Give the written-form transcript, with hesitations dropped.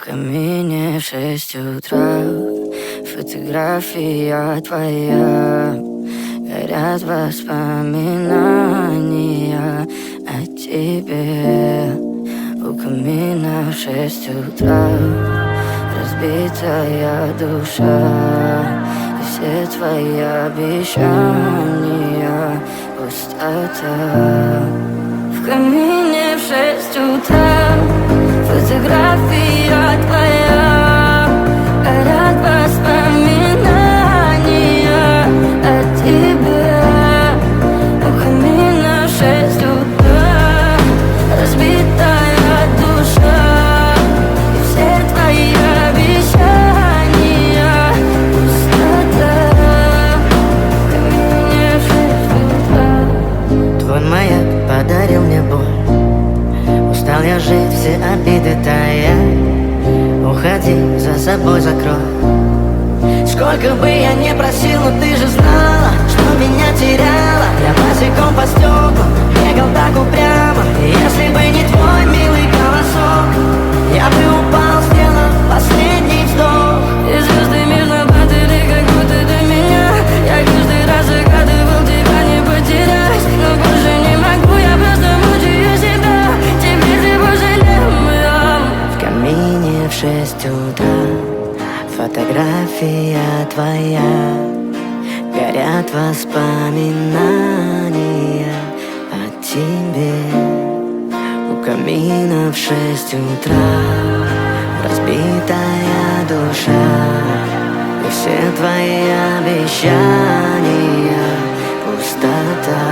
камине в 6 утра, фотография твоя. Горят воспоминания о тебе. У камина в 6 утра разбитая душа, и все твои обещания пустота. В камине в 6 утра фотография твоя. Горят воспоминания о тебе. У камина в 6 утра разбитая душа, и все твои обещания пустота. В камине в 6 утра. Твой маяк подарил мне боль. Устал я жить, все обиды тая. Уходи, за собой закрой. Сколько бы я не просил, но ты же знала, что меня теряла. Я босиком по стеклам бегал так упрямо. И если бы не твой милый голосок, я бы упал, сделав последний вздох. И звезды между падали, как будто до меня. Я каждый раз загадывал тебя не потерять, но больше не могу, я просто мучаю себя. Теперь ты пожалел меня. В камине в 6 утра фотография твоя. Горят воспоминания о тебе. У камина в 6 утра разбитая душа, и все твои обещания пустота.